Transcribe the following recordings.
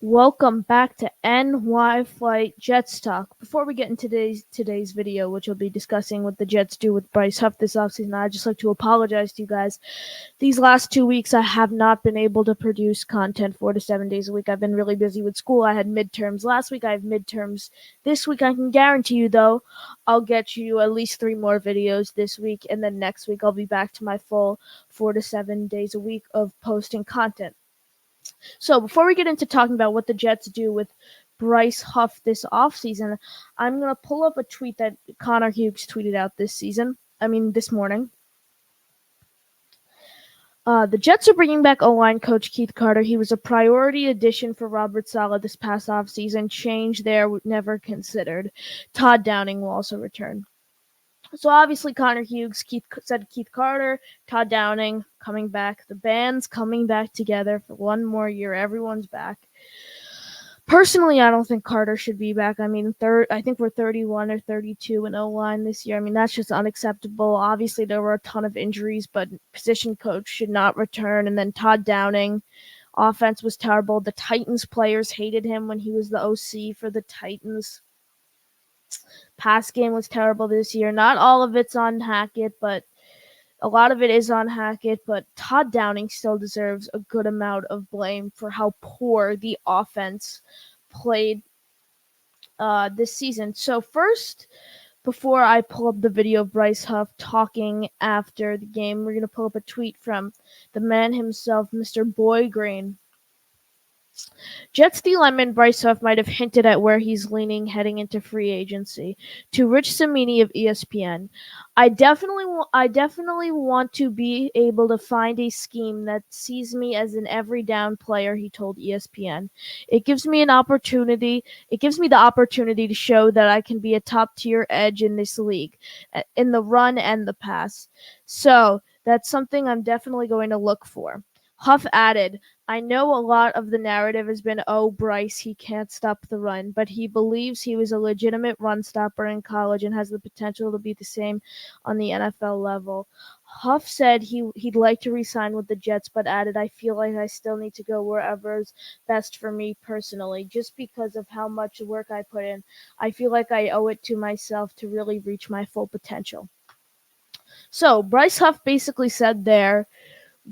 Welcome back to NY Flight Jets Talk. Before we get into today's video, which will be discussing what the Jets do with Bryce Huff this offseason, I'd just like to apologize to you guys. These last 2 weeks, I have not been able to produce content 4 to 7 days a week. I've been really busy with school. I had midterms last week. I have midterms this week. I can guarantee you, though, I'll get you at least 3 more videos this week, and then next week I'll be back to my full 4 to 7 days a week of posting content. So before we get into talking about what the Jets do with Bryce Huff this offseason, I'm going to pull up a tweet that Connor Hughes tweeted out this morning. The Jets are bringing back O-line coach Keith Carter. He was a priority addition for Robert Saleh this past offseason. Change there never considered. Todd Downing will also return. So obviously Connor Hughes, Keith Carter, Todd Downing coming back. The band's coming back together for one more year. Everyone's back. Personally, I don't think Carter should be back. I think we're 31 or 32 in O-line this year. That's just unacceptable. Obviously, there were a ton of injuries, but position coach should not return. And then Todd Downing, offense was terrible. The Titans players hated him when he was the OC for the Titans. Pass game was terrible this year. Not all of it's on Hackett, but a lot of it is on Hackett. But Todd Downing still deserves a good amount of blame for how poor the offense played this season. So first, before I pull up the video of Bryce Huff talking after the game, we're going to pull up a tweet from the man himself, Mr. Boy Green. Jets D lineman Bryce Huff might have hinted at where he's leaning heading into free agency. To Rich Cimini of ESPN, I definitely want to be able to find a scheme that sees me as an every down player, he told ESPN. It gives me the opportunity to show that I can be a top tier edge in this league, in the run and the pass. So that's something I'm definitely going to look for. Huff added, I know a lot of the narrative has been, oh, Bryce, he can't stop the run, but he believes he was a legitimate run stopper in college and has the potential to be the same on the NFL level. Huff said he'd like to re-sign with the Jets, but added, I feel like I still need to go wherever's best for me personally, just because of how much work I put in. I feel like I owe it to myself to really reach my full potential. So Bryce Huff basically said there,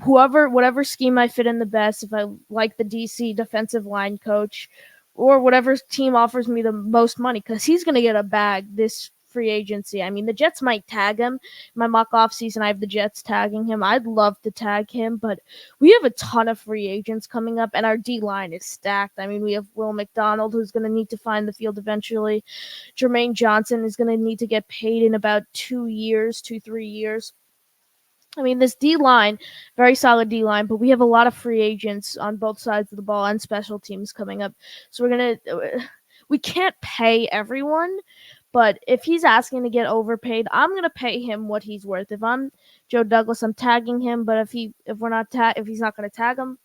whatever scheme I fit in the best, if I like the DC defensive line coach or whatever team offers me the most money, because he's going to get a bag this free agency. The Jets might tag him. In my mock off season, I have the Jets tagging him. I'd love to tag him, but we have a ton of free agents coming up, and our D-line is stacked. We have Will McDonald, who's going to need to find the field eventually. Jermaine Johnson is going to need to get paid in about 3 years. This D-line, very solid D-line, but we have a lot of free agents on both sides of the ball and special teams coming up. So we can't pay everyone, but if he's asking to get overpaid, I'm going to pay him what he's worth. If I'm Joe Douglas, I'm tagging him, but if he's not going to tag him,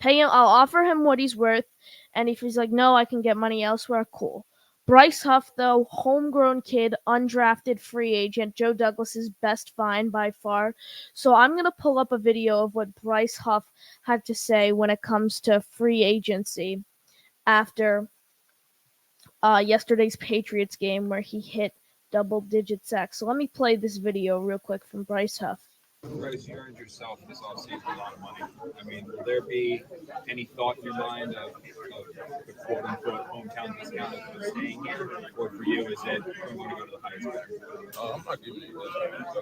pay him. I'll offer him what he's worth, and if he's like, no, I can get money elsewhere, cool. Bryce Huff, though, homegrown kid, undrafted free agent, Joe Douglas's best find by far. So I'm going to pull up a video of what Bryce Huff had to say when it comes to free agency after yesterday's Patriots game where he hit double-digit sacks. So let me play this video real quick from Bryce Huff. Bryce, you earned yourself this offseason a lot of money. Will there be any thought in your mind of the quote-unquote hometown discount of staying here? Or for you, is it I'm going to go to the highest bidder? I'm not giving you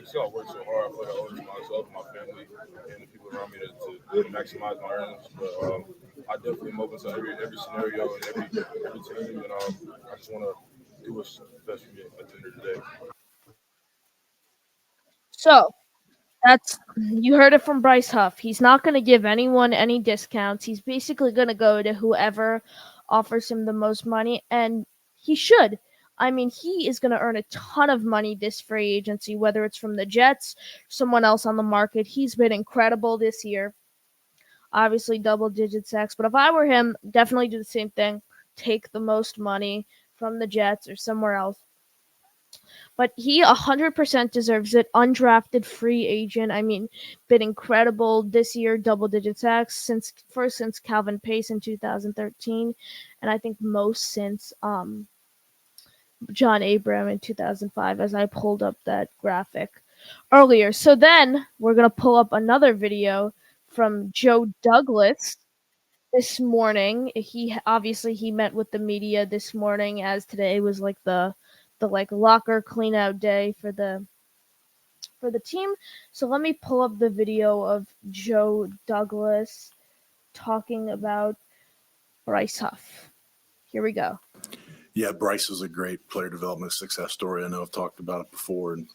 this. I work so hard. I feel like I owe it to myself, my family, and the people around me to maximize my earnings. But I definitely am open to every scenario and every team, and I just want to do what's best for me at the end of the day. So, you heard it from Bryce Huff. He's not going to give anyone any discounts. He's basically going to go to whoever offers him the most money, and he should. He is going to earn a ton of money this free agency, whether it's from the Jets, someone else on the market. He's been incredible this year. Obviously, double-digit sacks. But if I were him, definitely do the same thing. Take the most money from the Jets or somewhere else. But he 100% deserves it. Undrafted free agent. I mean, been incredible this year, double-digit sacks since Calvin Pace in 2013, and I think most since John Abram in 2005, as I pulled up that graphic earlier. So then we're gonna pull up another video from Joe Douglas this morning. He met with the media this morning, as today was like the like locker clean out day for the team. So let me pull up the video of Joe Douglas talking about Bryce Huff. Here we go. Yeah, Bryce is a great player development success story. I know I've talked about it before, and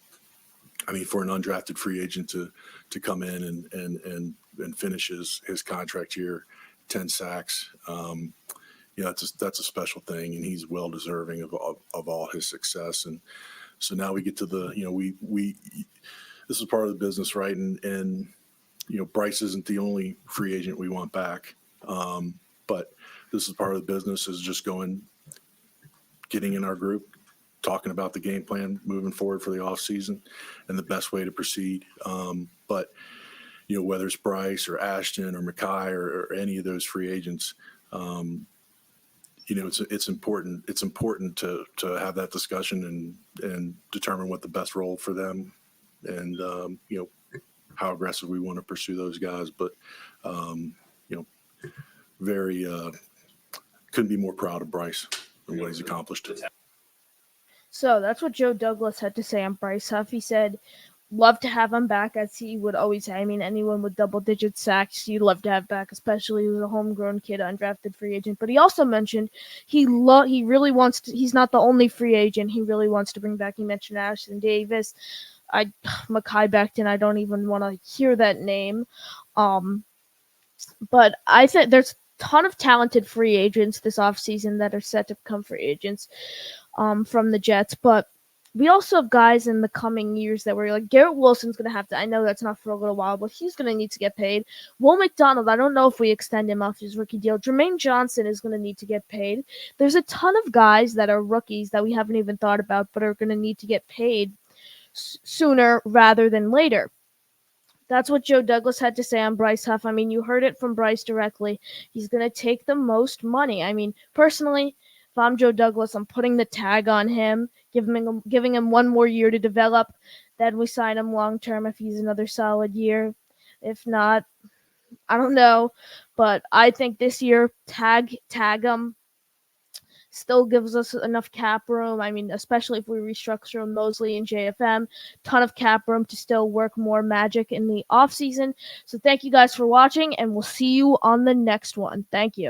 I mean, for an undrafted free agent to come in and finish his contract year, 10 sacks, that's a special thing, and he's well deserving of all his success. And so now we get to the we this is part of the business, right? And Bryce isn't the only free agent we want back, but this is part of the business, is just getting in our group, talking about the game plan moving forward for the offseason and the best way to proceed. But whether it's Bryce or Ashton or Mackay or any of those free agents, it's important. It's important to have that discussion and determine what the best role for them and how aggressive we want to pursue those guys. But very couldn't be more proud of Bryce and what he's accomplished. So that's what Joe Douglas had to say on Bryce Huff. He said, love to have him back, as he would always say. I mean, anyone with double-digit sacks, you'd love to have back, especially with a homegrown kid, undrafted free agent. But he also mentioned he really wants to – he's not the only free agent he really wants to bring back. He mentioned Ashton Davis. Mackay Becton, I don't even want to hear that name. But I think there's a ton of talented free agents this offseason that are set to become free agents from the Jets. But we also have guys in the coming years that we're like, Garrett Wilson's going to have to, I know that's not for a little while, but he's going to need to get paid. Will McDonald, I don't know if we extend him off his rookie deal. Jermaine Johnson is going to need to get paid. There's a ton of guys that are rookies that we haven't even thought about, but are going to need to get paid sooner rather than later. That's what Joe Douglas had to say on Bryce Huff. I mean, you heard it from Bryce directly. He's going to take the most money. I mean, personally, if I'm Joe Douglas, I'm putting the tag on him, giving him one more year to develop. Then we sign him long term if he's another solid year. If not, I don't know. But I think this year, tag him. Still gives us enough cap room. I mean, especially if we restructure Mosley and JFM, ton of cap room to still work more magic in the offseason. So thank you guys for watching, and we'll see you on the next one. Thank you.